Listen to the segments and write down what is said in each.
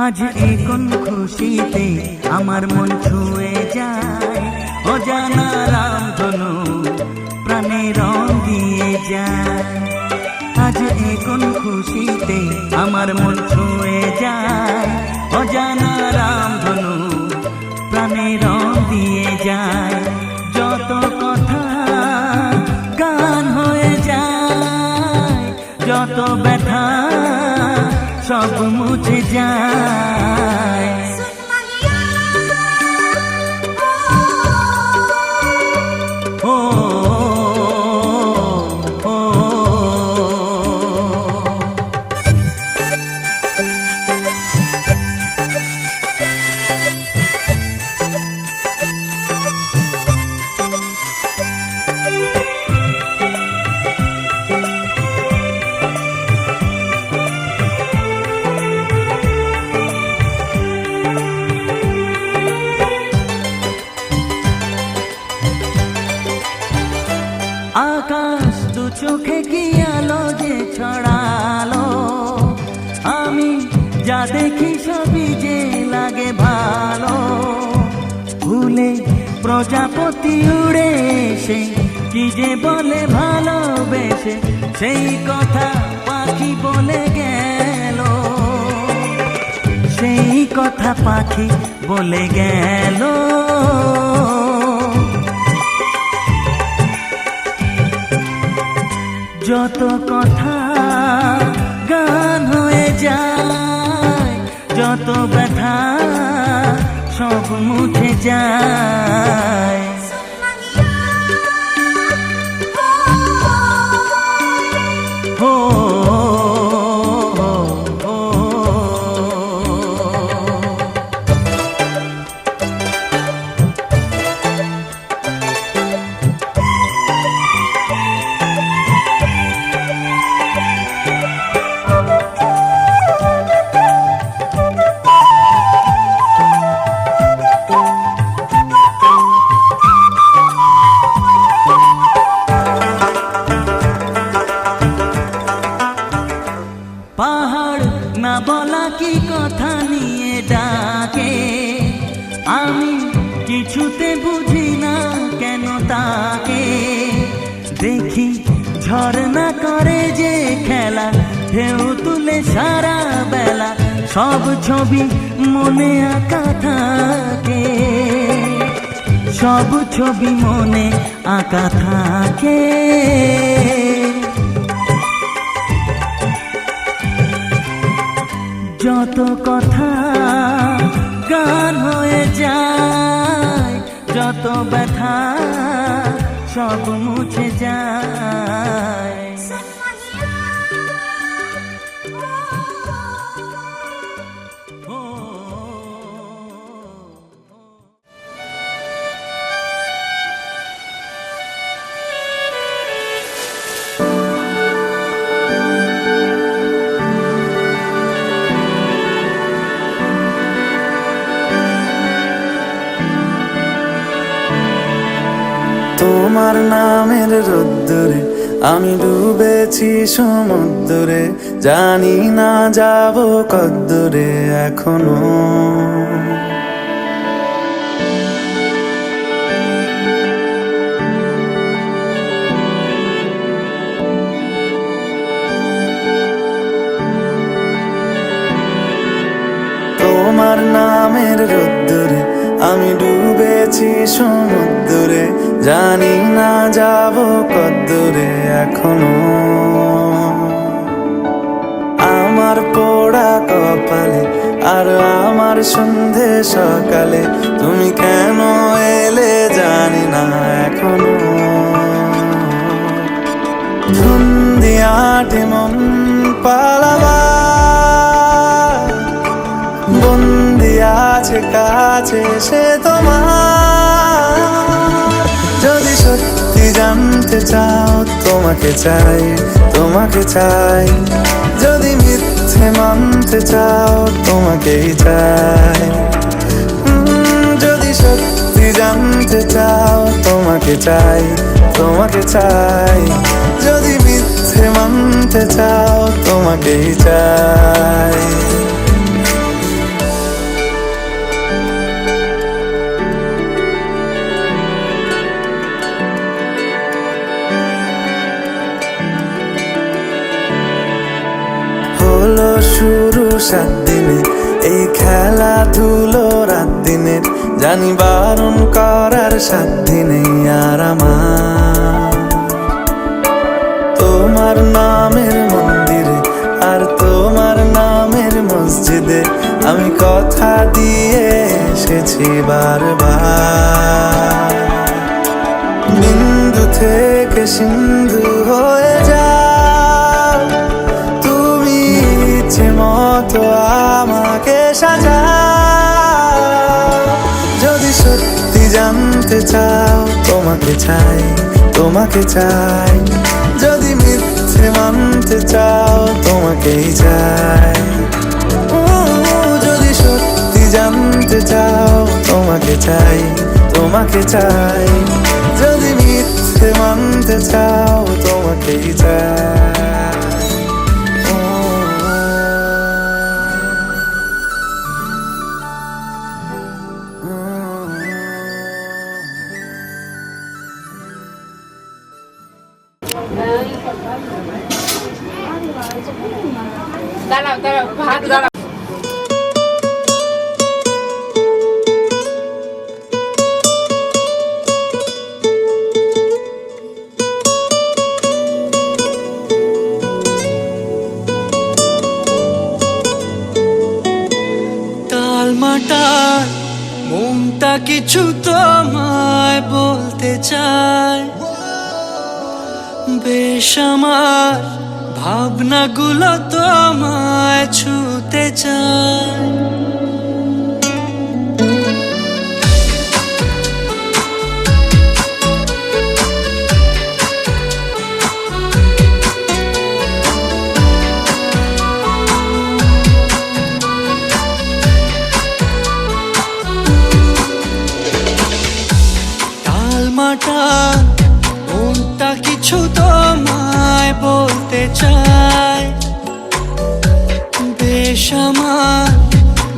আজ কোন খুশিতে আমার মন ছুঁয়ে যায়, অজানা রামধনু প্রাণে রং দিয়ে যায়। আজ কোন খুশিতে আমার মন ছুঁয়ে যায়, অজানা রামধনু প্রাণে রং দিয়ে যায়। যত কথা গান হয়ে যায়, যত ব্যথা সব মুছে যায়। ও আকাশ দু চোখে কি আলো যে ছড়ালো, আমি যা দেখি সবই যে লাগে ভালো। ভুলে প্রজাপতি উড়ে এসে কি যে বলে ভালোবেসে, সেই কথা পাখি বলে গেল, সেই কথা পাখি বলে গেল। যত কথা গান হয়ে যায়, যত ব্যথা সব মুছে যায়। ও পাহাড় না বলা কি কথা নিয়ে ডাকে, আমি কিছুতে বুঝি না কেন তাকে। দেখি ঝর্ণা করে যে খেলা, ঢেউ তুলে সারা বেলা, সব ছবি মনে আঁকা থাকে, সব ছবি মনে আঁকা থাকে। যত কথা গান হয়ে যায়, যত ব্যথা সব মুছে যায়। তোমার নামের রোদ্দুরে আমি ডুবেছি সমুদ্রে, জানি না যাব কদ্দুরে এখনো। আমি ডুবেছি সমুদ্রে, জানি না যাব কদ্দূরে এখনো। আমার পোড়া কপালে আর আমার সন্ধে সকালে তুমি কেন এলে জানি না এখনো। ধুন্দিয়াটে মন পালাবার বন্দি আছে কাছে সে তোমার। যদি সত্যি জানতে চাও তোমাকে চাই, তোমাকে চাই। যদি মিথ্যে মানতে চাও তোমাকেই চাই। যদি সত্যি জানতে চাও তোমাকে চাই, তোমাকে চাই। যদি মিথ্যে মানতে চাও তোমাকেই চাই। হলো শুরু 7 দিনে এই খেলাধুলো রাত দিনের, জানি বারণ করার সাধ্য নেই আর আমার। তোমার নামের মন্দিরে আর তোমার নামের মসজিদে আমি কথা দিয়ে এসেছি বারবার। বিন্দু থেকে সিন্ধু হয়ে যাও তুমি, ইচ্ছে মতো আমাকে সাজাও। যদি সত্যি জানতে চাও তোমাকে চাই, তোমাকে চাই। যদি মিথ্যে মানতে চাও তোমাকেই চাই। যদি সত্যি জানতে চাও তোমাকে চাই, তোমাকে চাই। যদি মিথ্যে মানতে চাও তোমাকেই চাই। দাঁড়াও দাঁড়াও, ভাত দাঁড়াও। টালমাটাল মনটা কিছু তোমায় বলতে চায়, বেশ আমার ভাবনাগুলো তোমায় ছুতে চায়। টালমাটাল মনটা কিছু তোমায় বলতে চায়, বেশ আমার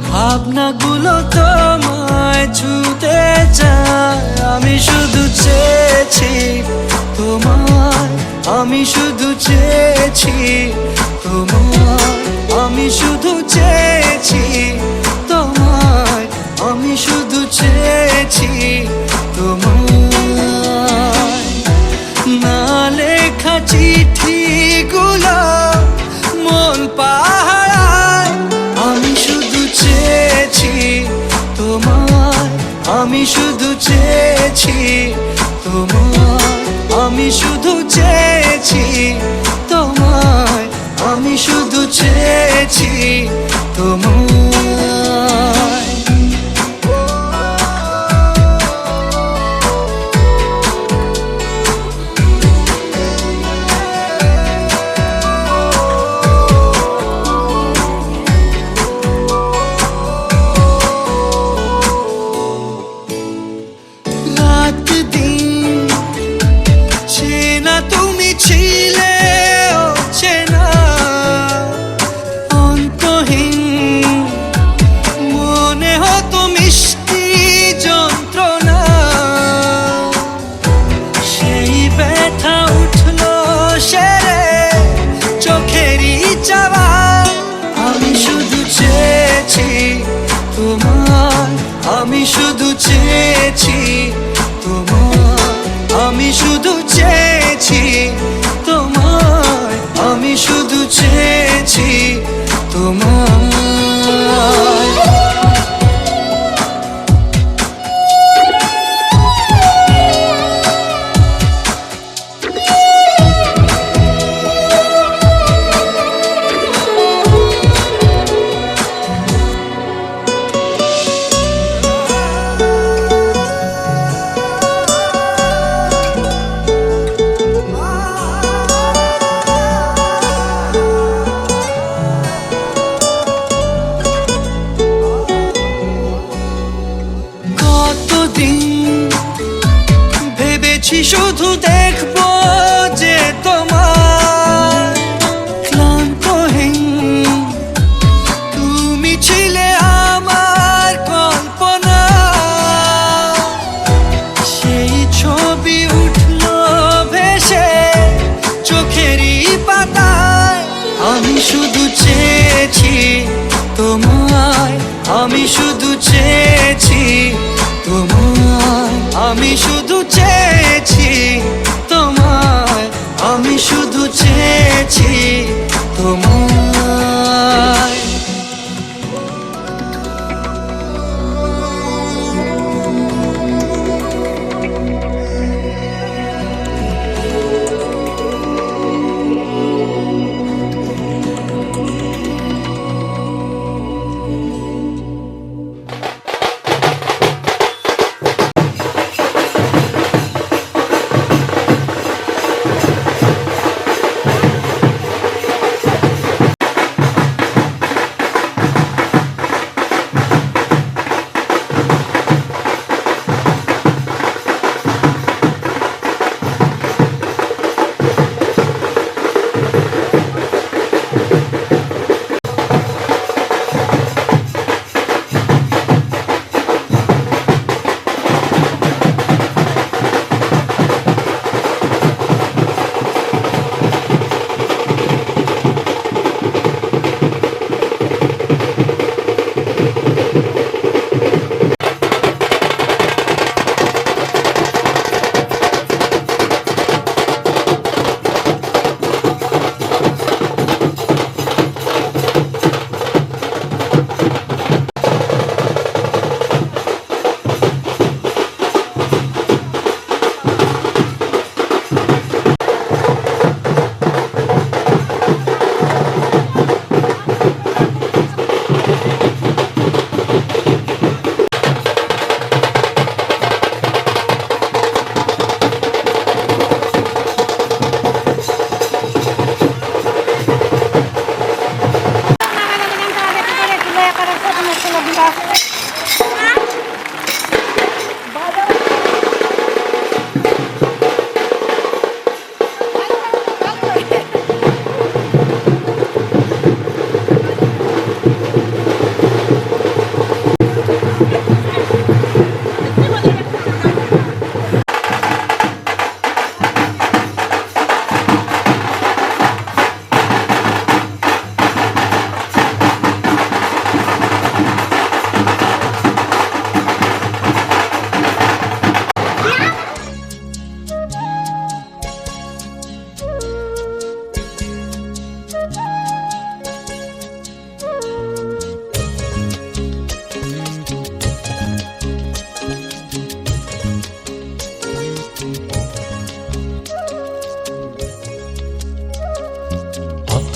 ভাবনাগুলো তোমায় ছুতে চায়। আমি শুধু চেয়েছি তোমায়, আমি শুধু চেয়েছি তোমায়, আমি শুধু চেয়েছি তোমায়, আমি শুধু চেয়েছি তোমায়। না লেখা চিঠিগুলো মন পাহারায়, আমি শুধু চেয়েছি তোমায়, আমি শুধু চেয়েছি তোমায়, আমি শুধু চেয়েছি তোমায়, আমি শুধু চেয়েছি তোমায়। রাত দিন চেনা তুমি ছিলে চেনা, অন্তহীন মনে হতো মিষ্টি যন্ত্রণা। সেই ব্যথা উঠলো সেরে চোখেরই চাওয়া। আমি শুধু চেয়েছি তোমায়, আমি শুধু চেয়েছি শুধু দেখবো যে তোমার ক্লান্তহীন তুমি ছিলে আমার কল্পনা সেই ছবি উঠলো ভেসে চোখেরই পাতায় আমি শুধু চেয়েছি তোমায় আমি শুধু চেয়েছি তোমায় আমি শুধু চেয়েছি তোমায় আমি শুধু চেয়েছি তোমায়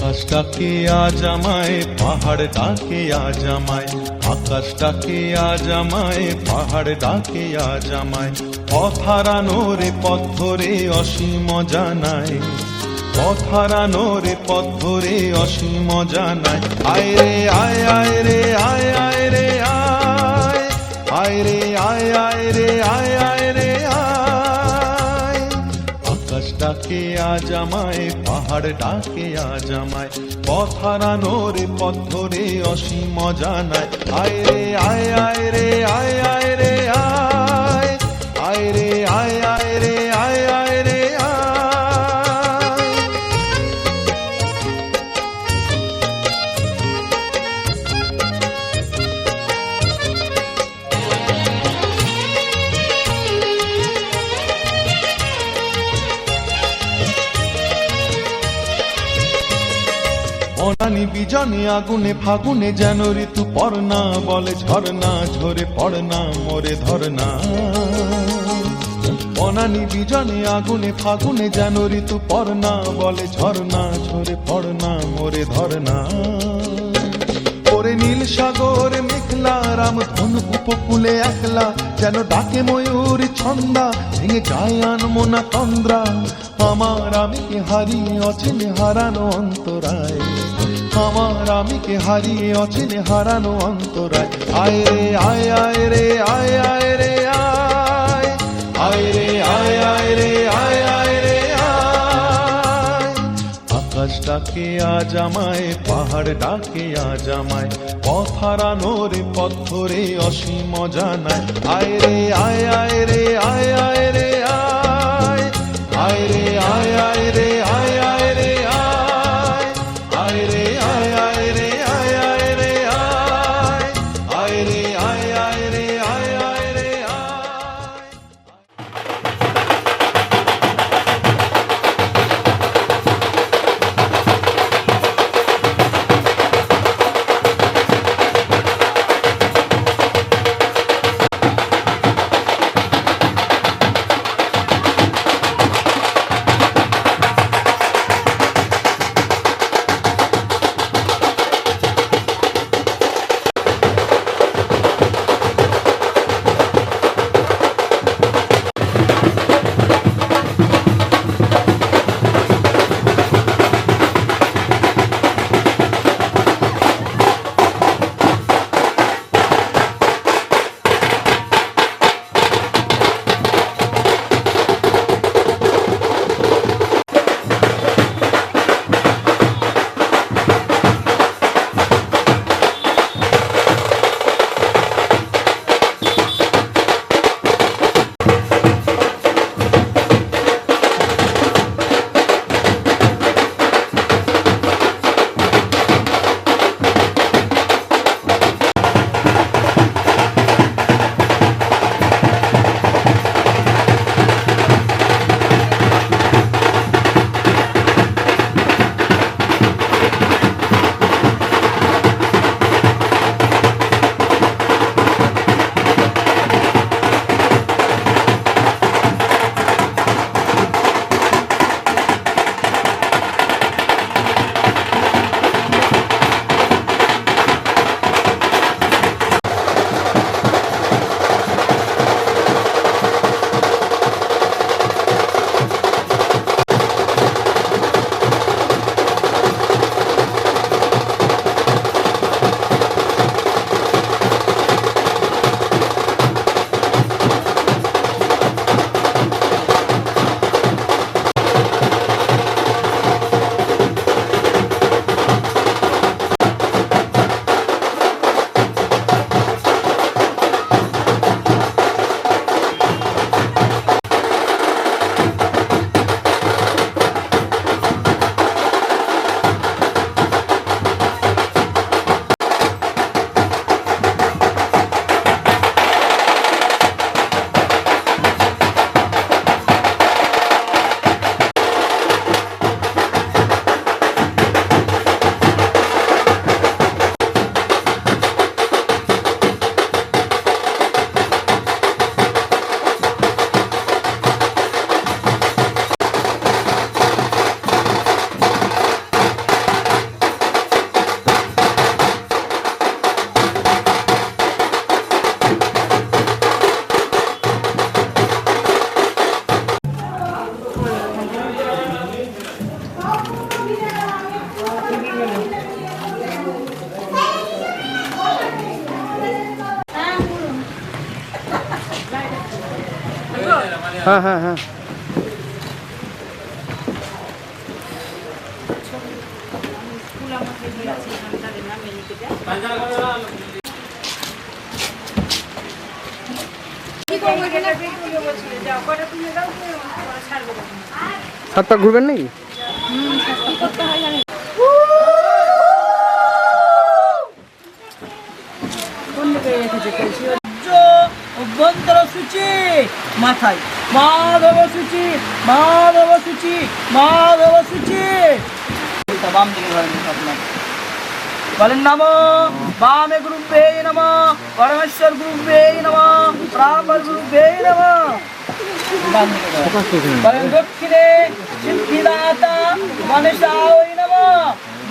আকাশ ডাকে আজ আমায় পাহাড় ডাকে আজ আমায় আকাশ ডাকে আজ আমায় পাহাড় ডাকে আজ আমায় পথ হারানো রে পথ ধরে অসীম জানায় পথ হারানো রে পথ ধরে অসীম জানায় আয় রে আয় আয় রে আয় আয় রে আয় আয় রে আয় আয় রে আয় আয় রে আয় আকাশ ডাকে আজ আমায় পাহাড় ডাকে আজ আমায় পথ হারানো রে পথ ধরে অসীম জানায় আয় রে আয় আয় রে আয় আয় রে আয় আয় রে আয় আয় রে আয় আয় রে আয় বনানি বিজনে আগুনে ফাগুনে যেন ঋতু পড়না বলে ঝরনা ঝরে পড়না মোরে ধরনা বনানি বিজনে আগুনে ফাগুনে যেন ঋতু পড়না বলে ঝরনা ঝরে পড়না মোরে ধরনা ওরে নীল সাগর মেঘলা রাম ধন উপকূলে একলা যেন ডাকে ময়ূর ছন্দা ভেঙে যায় আনমনা তন্দ্রা আমার আমিকে হারিয়ে অচিনে হারানো অন্তরায় আমার আমিকে হারিয়ে অচিনে হারানো অন্তরায় আয় রে আয় আয় রে আয় আয় রে আয় আয় রে আয় আয় রে ডাকে আজ আমায়, পাহাড় ডাকে আজ আমায়, পথ হারানোর পথ ধরে অসীম জানায়। আয় রে আয়, আয় রে আয়, আয় রে আয়, আয় রে আয়, আয় রে আয়, আয় রে আয়, আয় রে আয়, আয় রে আয়, আয় রে আয়, আয় রে আয়, আয় রে আয়, আয় রে আয়। হ্যাঁ হ্যাঁ হ্যাঁ সাত পাক ঘুরবেন নাকি? অভ্যন্তর সূচি মাথায় মাধব সূচি মাধব সূচি মাধব সূচি বাম দিকে আপনার বলেন নম বামে গুরুভ্যে নমঃ পরমেশ্বর গুরুভ্যে নমঃ ব্রাহ্মণ গুরুভ্যে নমঃ বলেন দক্ষিণে সিদ্ধিদাতা গণেশায় নমঃ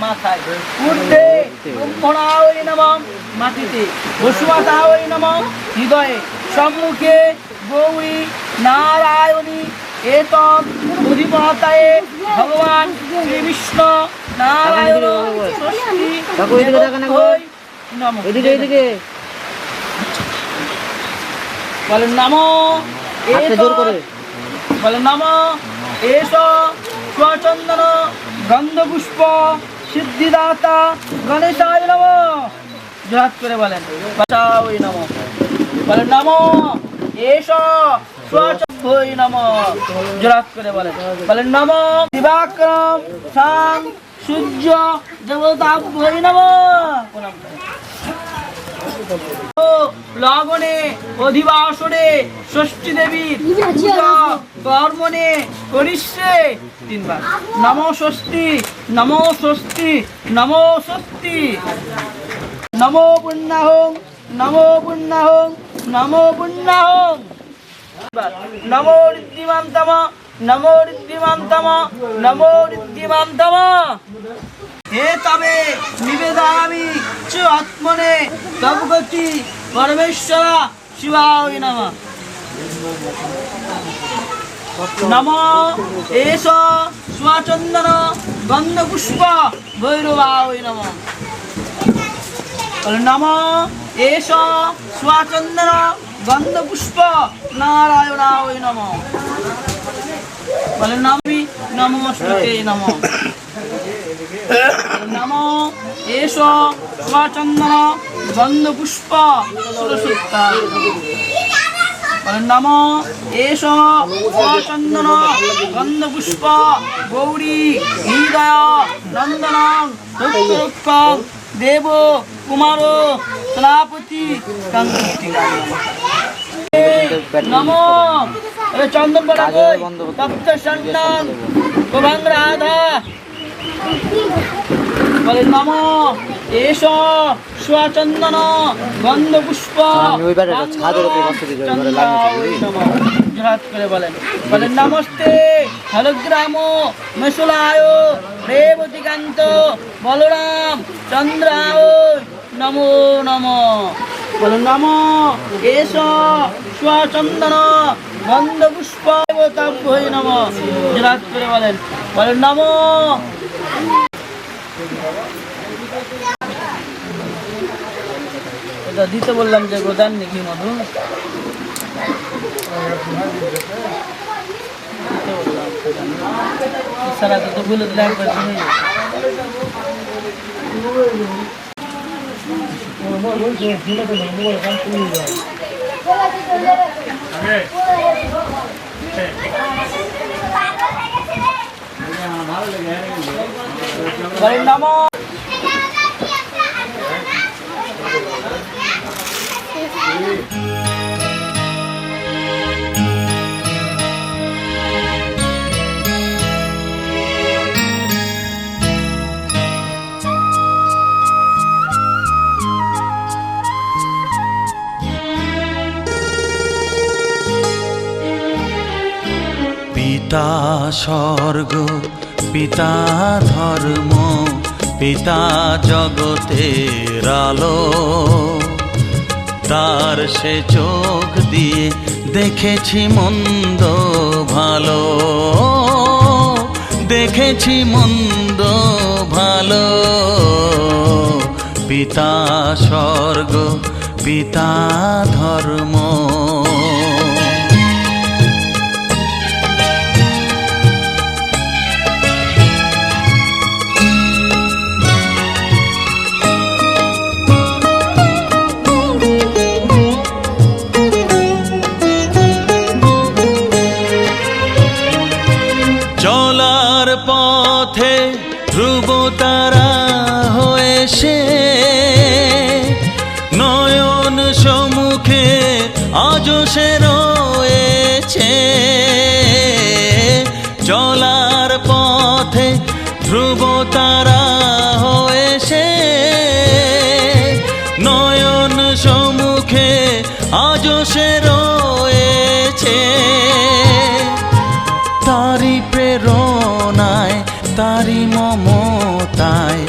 মাথায় ঊর্ধ্বে ব্রহ্মণায় নমঃ মাটিতে বসুমাতায় নমঃ হৃদয়ে সম্মুখে গৌরী নারায়ণী এতম অধিপতায়ে ভগবান শ্রী বিষ্ণু নারায়ণ বলেন নমো বলেন নমো এস স্বচন্দন গন্ধপুষ্প সিদ্ধিদাতা গণেশায় নমঃ। জোড়হাত করে বলেন বাসায় নমঃ। বলেন নমো এষ স্বচক্ষুই নমঃ। জোড়হাত করে বলেন নমো দিবাকরম সাং সূর্য দেবতাভ্যই নমঃ। প্রণাম করেন। লগনে অধিবাসনে ষষ্ঠী দেবীর পূজা কর্মণে করিষ্যে। তিনবার নমো ষষ্ঠী নমো ষষ্ঠী নমো ষষ্ঠী। নমো পুণ্যাহং নমো পুণ্যাহং নমো পুণ্যাহং। নমো ঋদ্ধিমান্তম নমো ঋদ্ধিমান্তম নমো ঋদ্ধিমান্তম। হে তবে নিবেদয়ামি চ আত্মনে তব গতি পরমেশ্বর শিবায় নমঃ। নমো এষ স্বচন্দন গন্ধপুষ্প ভৈরবায় নমঃ। নমো এষ স্বচন্দন গন্ধপুষ্প নারায়ণায় নমঃ। বলেন নমি নমস্তুতে নমঃ। নমো এষ স্বচন্দন গন্ধপুষ্প সুরসুত্তায় নমঃ। বলেন নমো এষ স্বচন্দন গন্ধপুষ্প গৌরী হৃদয় নন্দনং রক্ষং দেব কুমার সেনাপতি কাঙ্ক্ষিকায় নমঃ। চন্দন বলা তপ্ত সন্ন্যান গোভাং রাধা। বলে নমো এষ স্বচন্দন গন্ধপুষ্প জোড়হাত করে বলেন নমস্তে হলগ্রাম মেশুলায় রেবতীকান্ত বলরাম চন্দ্রায় নমো নমঃ। বলেন নমো এষ স্বচন্দন গন্ধপুষ্প দেবতাভ্যই নমঃ। জোড়হাত করে বলেন নমো। এটা দিতে বললাম যে গোদান নাকি মধু সারা তো বলে দিলাম। নমো পিতা স্বর্গ পিতা ধর্ম পিতা জগতের আলো, তার সে চোখ দিয়ে দেখেছি মন্দ ভালো, দেখেছি মন্দ ভালো। পিতা স্বর্গ পিতা ধর্ম। চলার পথে ধ্রুব তারা হয়ে সে নয়ন সম্মুখে আজও সে রয়েছে। চলার পথে ধ্রুব তারা হয়ে সে নয়ন সম্মুখে আজও সে রয়েছে। তারি প্রেরণায় তারি মমতায়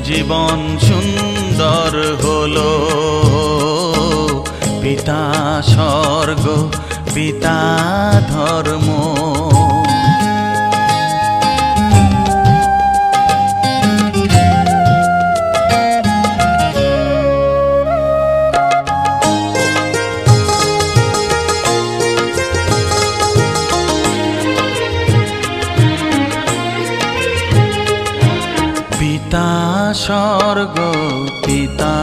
জীবন সুন্দর হলো। পিতা স্বর্গ পিতা ধর্ম। স্বর্গ, পিতা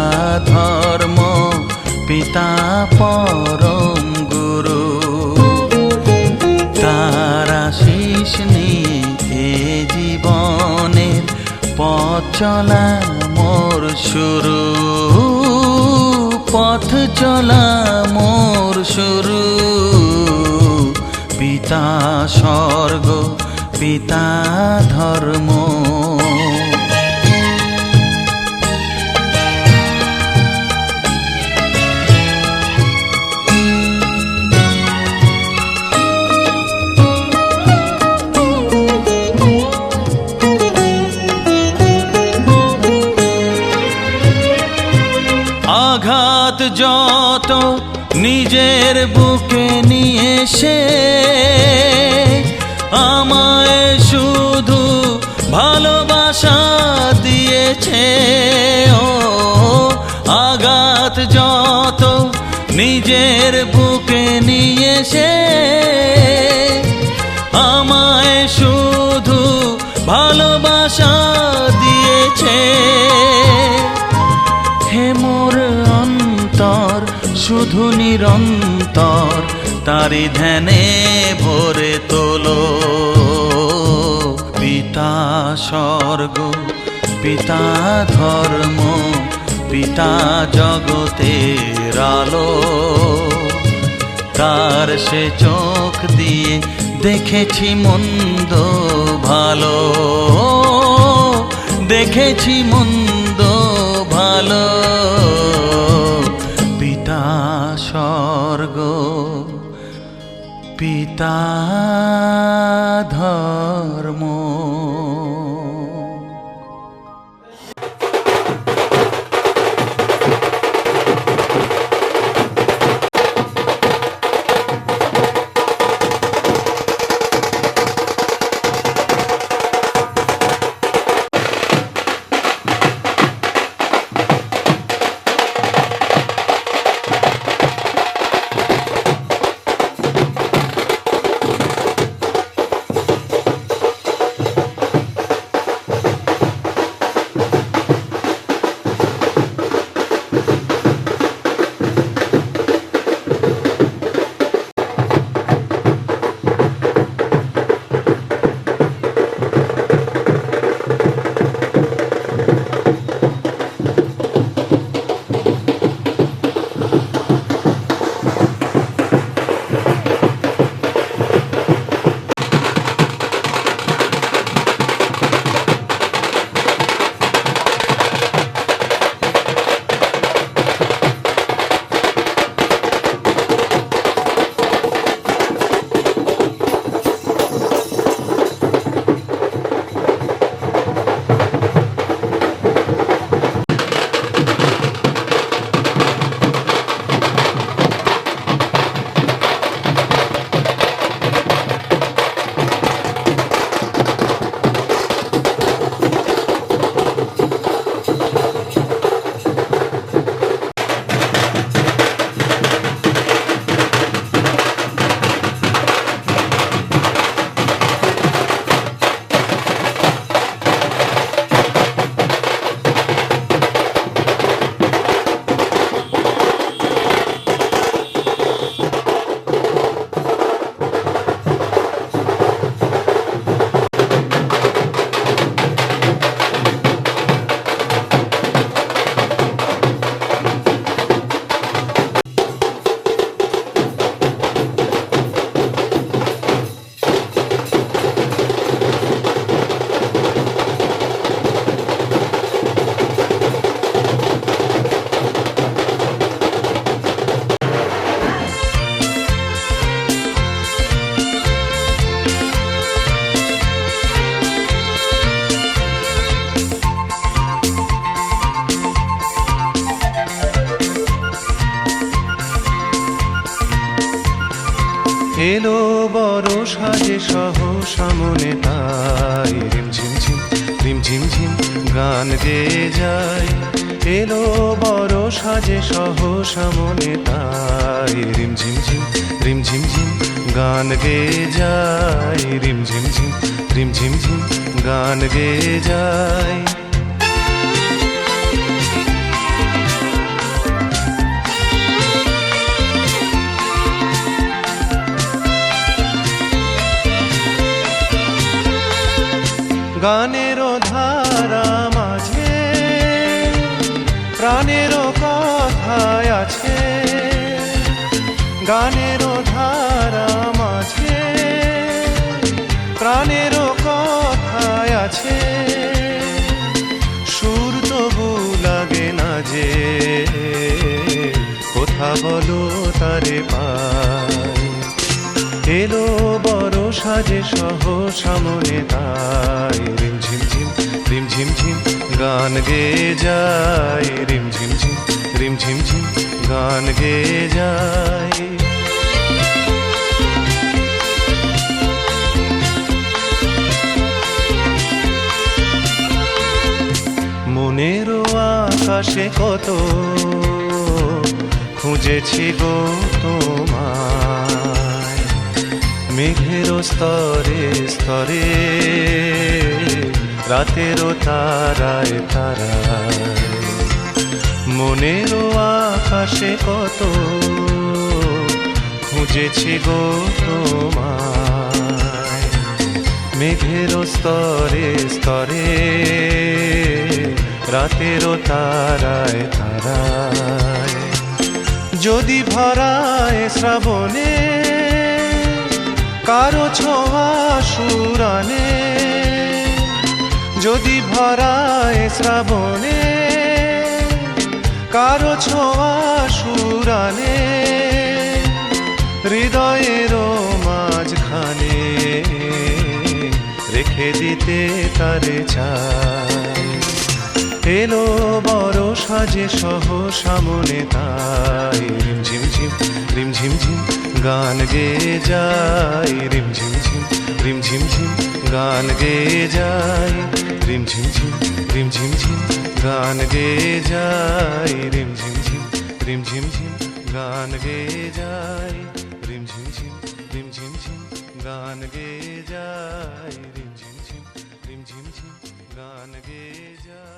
ধর্ম, পিতা পরম গুরু। তার আশিস নিয়ে এ জীবনের পথ চলা মোর শুরু, পথ চলা মোর শুরু। পিতা স্বর্গ, পিতা ধর্ম। আঘাত যত নিজের বুকে নিয়ে সে আমায় শুধু ভালোবাসা দিয়েছে। ও আঘাত যত নিজের বুকে নিয়ে সে আমায় শুধু ভালোবাসা দিয়েছে। হে মোর অন্তর শুধু নিরন্তর তারি ধ্যানে ভরে তোলো। পিতা স্বর্গ, পিতা ধর্ম, পিতা জগতের আলো। তার সে চোখ দিয়ে দেখেছি মন্দ ভালো, দেখেছি মন্দ ভালো। পিতা স্বর্গ, পিতা ধর্ম। এলো বড় সাজে সহসা মনে তাই রিমঝিম ঝিম রিমঝিম ঝিম গান গেয়ে যায়। এলো বড় সাজে সহসা মনে তাই রিমঝিম ঝিম রিমঝিম ঝিম গান গেয়ে যায়। রিমঝিম ঝিম রিমঝিম ঝিম গান গেয়ে যায়। গানেরও ধারা মাঝে প্রাণেরও কথায় আছে, গানেরও ধারা মাঝে প্রাণেরও কথায় আছে, সুর তবু লাগে না যে কোথা বলো তারে পাই। এলো বড় সাজে সহ সামনে তাই রিমঝিম ঝিম রিমঝিম ঝিম গান গেয়ে যায়, রিমঝিম ঝিম রিমঝিম ঝিম গান গেয়ে যায়। মনেরও আকাশে কত খুঁজেছি গো তোমায়, মেঘেরও স্তরে স্তরে রাতেরও তারায় তারায়, মনেরও আকাশে কত খুঁজেছি গো তোমায়, মেঘেরও স্তরে স্তরে রাতেরও তারায় তারায়। যদি ভরায় শ্রাবণে কারো ছোঁয়া সুরানে, যদি ভরায় শ্রাবণে কারো ছোঁয়া সুরানে, হৃদয়েরও মাঝখানে রেখে দিতে তারে চাই। এলো বড় সাজে সহ সামনে তাই রিমঝিম ঝিম রিমঝিম ঝিম গান গেয়ে যায়, রিমঝিম ঝিম রিমঝিম ঝিম গান গেয়ে যায়, রিমঝিম ঝিম রিমঝিম ঝিম গান গেয়ে যায়, রিমঝিম ঝিম রিমঝিম ঝিম গান গেয়ে যায়, রিমঝিম ঝিম রিমঝিম ঝিম গান গেয়ে যায়, রিমঝিম ঝিম রিমঝিম ঝিম গান গেয়ে যায়।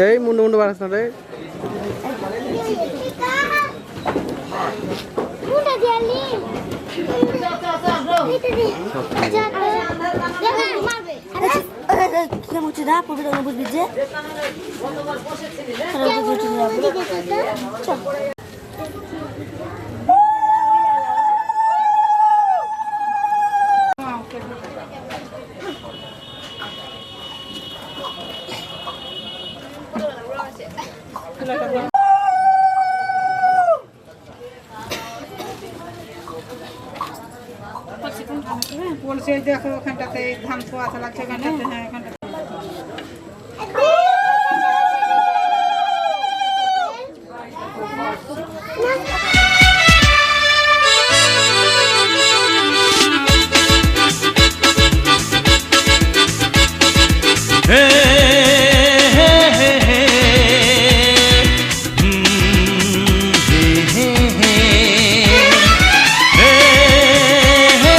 এই মুন্ডু মুন্ডু বাড়াস না রে। বুঝবি যে বলছে দেখো ওখানটাতে ধান পোয়া লাগছে ওখানটাতে, হ্যাঁ ওখানটাতে। হে হে হে হে হে হে হে হে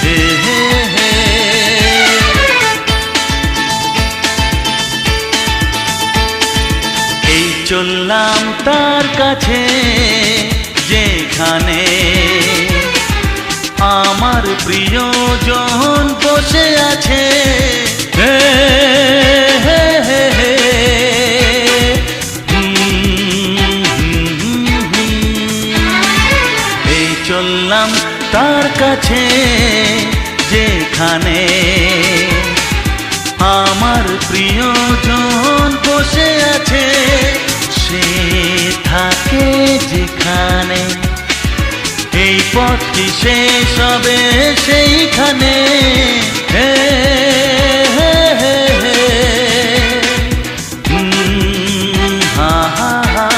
হে হে হে। এই চললাম তার কাছে যেখানে আমার প্রিয়জন বসে আছে। হে হে হে হে এই চললাম তার কাছে যেখানে আমার প্রিয়জন বসে আছে। সে থাকে যেখানে এই পথটি শেষ হবে সেইখানে। হে হে হে হে হা হা হা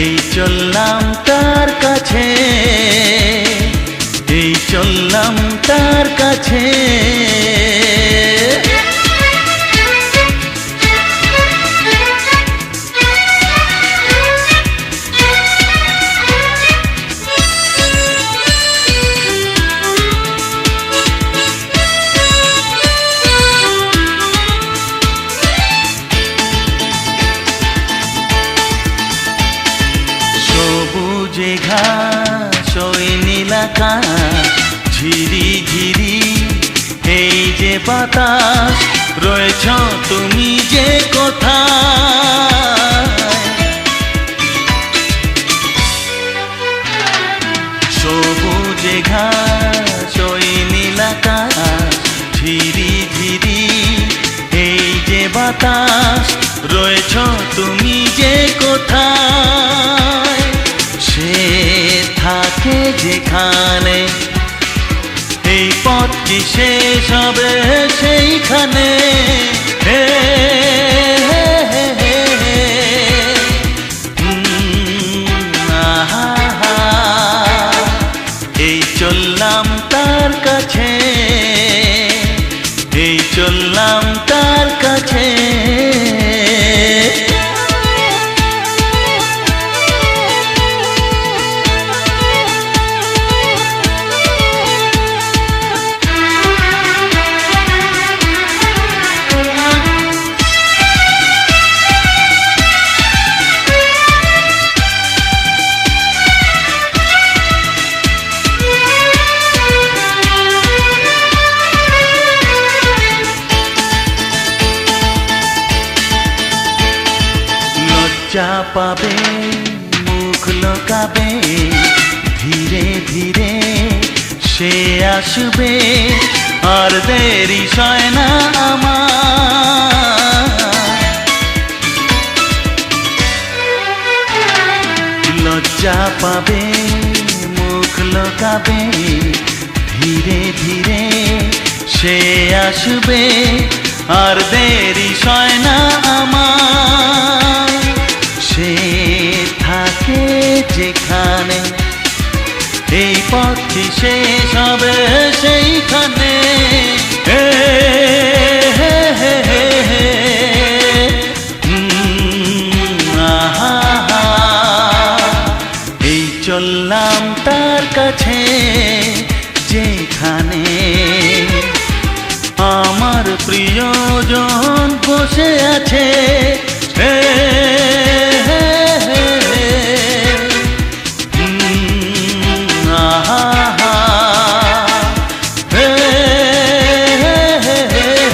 এই চললাম তার কাছে, এই চললাম তার কাছে। সবুজে ঘাস ওই নীল আকাশ ঝিরি ঝিরি এই যে বাতাস রয়েছ তুমি যে কোথায়। সবুজে ঘাস ওই নীল আকাশ ঝিরি ঝিরি এই যে বাতাস রয়েছ তুমি যে কোথায়। সে থাকে যেখানে এই পথটি শেষ হবে সেইখানে। হে হে হে হে হে আহা হা এই চললাম তার কাছে, এই চললাম তার কাছে। লজ্জা পাবে মুখ লোকাবে ধীরে ধীরে সে আসবে আর দেরি সয় না আমার। লজ্জা পাবে মুখ লোকাবে ধীরে ধীরে সে আসবে আর দেরি সয় না আমার। সে থাকে যেখানে এই পথটি শেষ হবে সেইখানে। হে হে হে হে হে আহা হা এই চললাম তার কাছে যে প্রিয়জন বসে আছে হে, হে, হে, হে। আহা, হা, হে, হে, হে,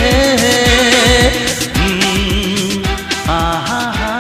হে, হে। আহা, হা।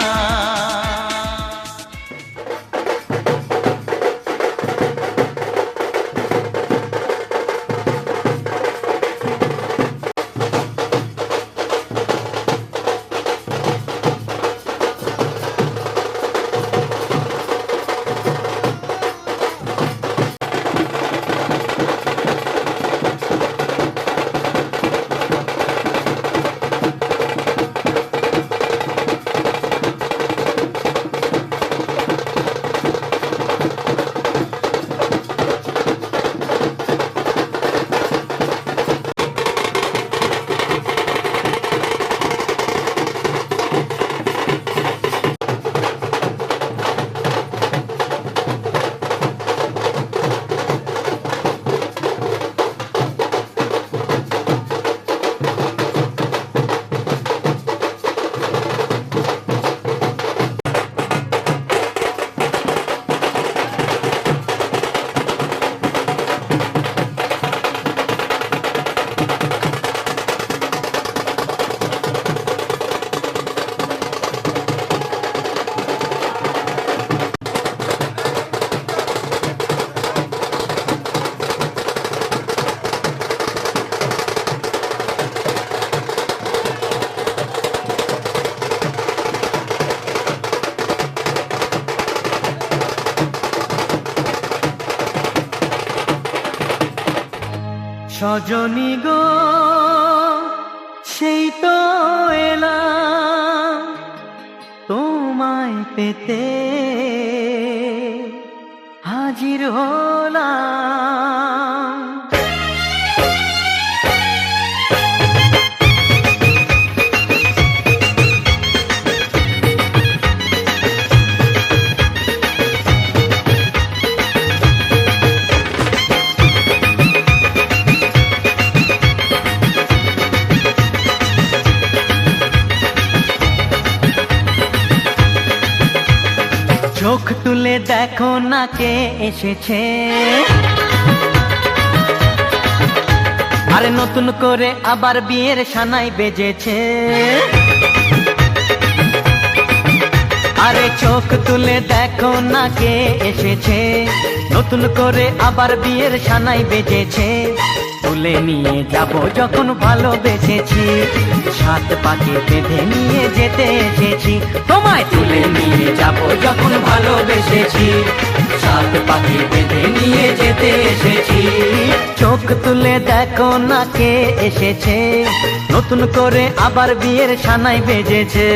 সজনী গো সেই তো এলাম তোমায় পেতে হাজির হলাম। চোখ তুলে দেখো না কে এসেছে, আরে নতুন করে আবার বিয়ের সানাই বেজেছে। আরে চোখ তুলে দেখো না কে এসেছে, নতুন করে আবার বিয়ের সানাই বেজেছে। তুলে নিয়ে যাব যখন ভালোবেসেছি, সাত পাকে বেঁধে নিয়ে যেতে এসেছি। তোমায় তুলে নিয়ে যাব যখন ভালোবেসেছি, সাত পাকে বেঁধে নিয়ে যেতে এসেছি। চোখ তুলে দেখো না কে এসেছে, নতুন করে আবার বিয়ের সানাই বেজেছে।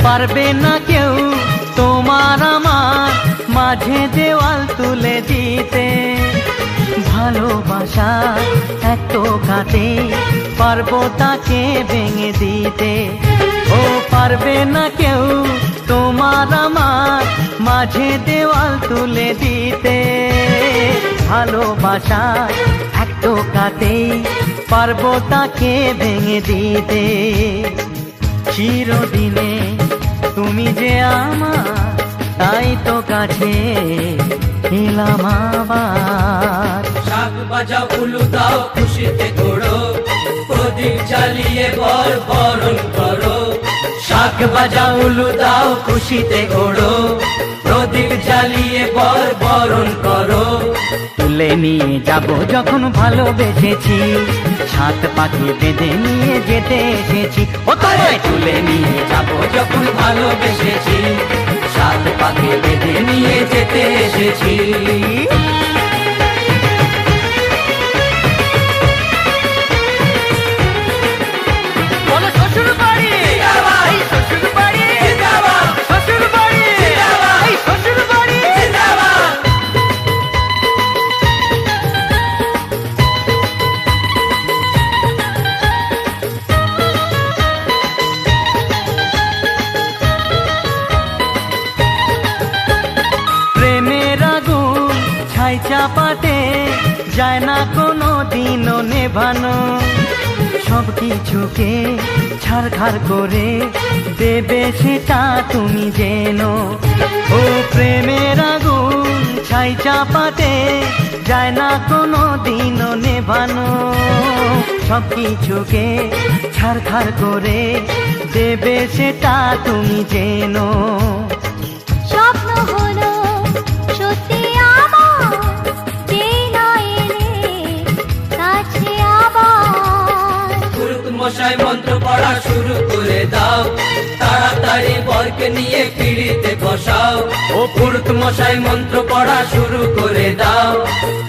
পারবে না কেউ তোমার আমার মাঝে দেওয়াল তুলে দিতে, ভালোবাসা এত কাটে পারবো তাকে ভেঙে দিতে। ও পারবে না কেউ তোমার আমার মাঝে দেওয়াল তুলে দিতে, ভালোবাসা এত কাটে পারবো তাকে ভেঙে দিতে। চিরদিনে তুমি যে আমার, তাই তো কাছে এলাম আবার। শাক বাজাও উলু দাও খুশিতে ঘোড়ো, প্রদীপ জ্বালিয়ে বর বরণ করো। শাক বাজাও উলু দাও খুশিতে ঘোড়ো, প্রদীপ জ্বালিয়ে বর বরণ করো। তুলে নিয়ে যাব যখন ভালোবেসেছি, সাত পাকে বেঁধে নিয়ে যেতে এসেছি। ও তোমায় তুলে নিয়ে যাব যখন ভালোবেসেছি, সাত পাকে বেঁধে নিয়ে যেতে এসেছি। যায় না কোনো দিনও নেভানো। সব কিছুকে ছাড়খাড় করে দেবে সেটা তুমি জেনো। ও প্রেমের আগুন ছাই চাপাতে যায় না কোনো দিনও নেভানো। সব কিছুকে ছাড়খাড় করে দেবে সেটা তুমি জেনো। স্বপ্ন হলো সত্যি আমার, যেই নয় এলে কাছে আবার। পুরুত মশাই মন্ত্র পড়া শুরু করে দাও, তাড়াতাড়ি বরকে নিয়ে পিড়িতে বসাও। ও পুরুত মশাই মন্ত্র পড়া শুরু করে দাও,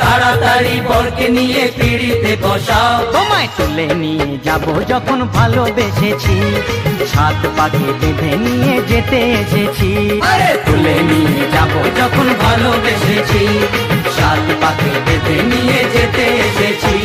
তাড়াতাড়ি বরকে নিয়ে পিড়িতে বসাও। তোমায় তুলে নিয়ে যাব যখন ভালোবেসেছি, সাত পাকে বেঁধে নিয়ে যেতে এসেছি। তুলে নিয়ে যাব যখন ভালোবেসেছি, সাত পাকে বেঁধে নিয়ে যেতে এসেছি।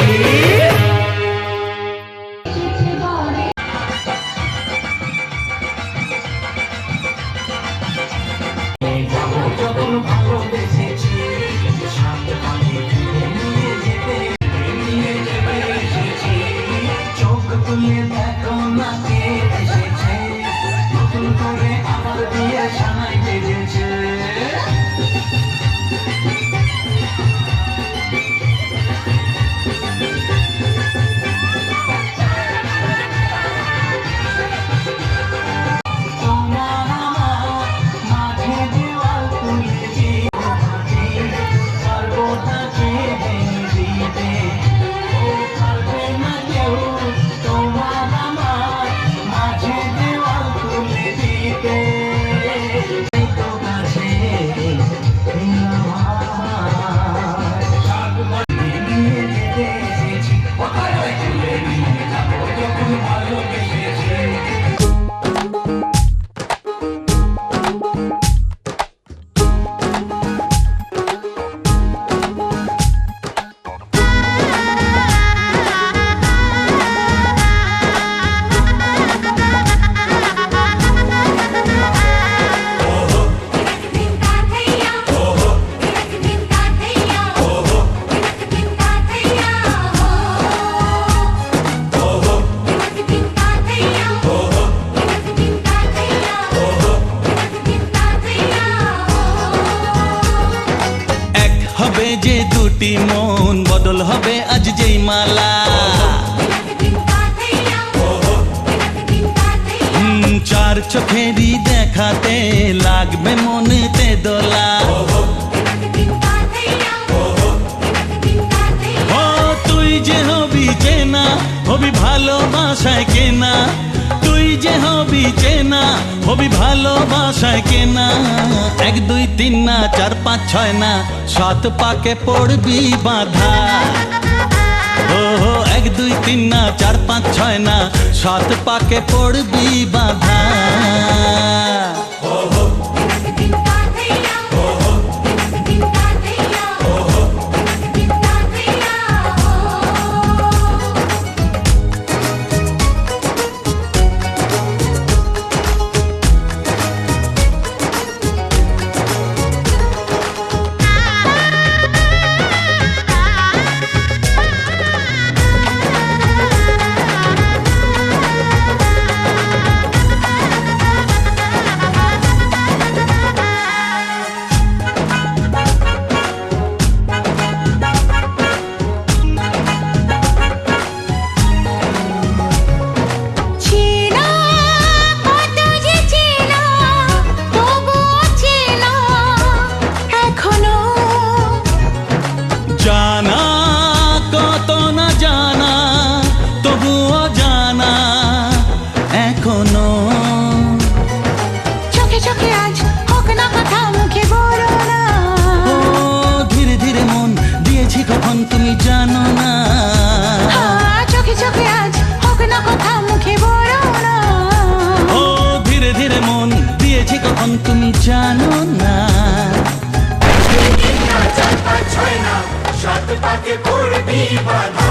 যে দুটি মন বদল হবে আজ যেই মালা। চার চোখেরই দেখাতে লাগবে মনেতে দোলা। ও তুই যে হবি চেনা, হবি ভালোবাসায় কেনা। তুই যে হবি চেনা, হবি ভালোবাসায় কেনা। 1 2 3 না 4 5 6 না, 7 পাকে পড়বি বাঁধা। ও 1 2 3 না 4 5 6 না, 7 পাকে পড়বি বাঁধা। তুমি জানো না। 4 5 6 না, 7 পাকে পড়বি বাঁধা।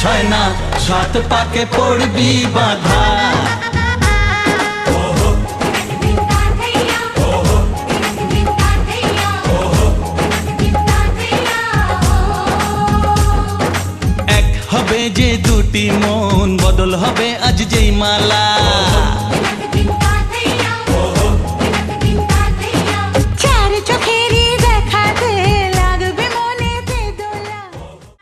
ছয় না সাত পাকে পড়বি বাধা এক হবে যে দুটি মন বদল হবে আজ যেই মালা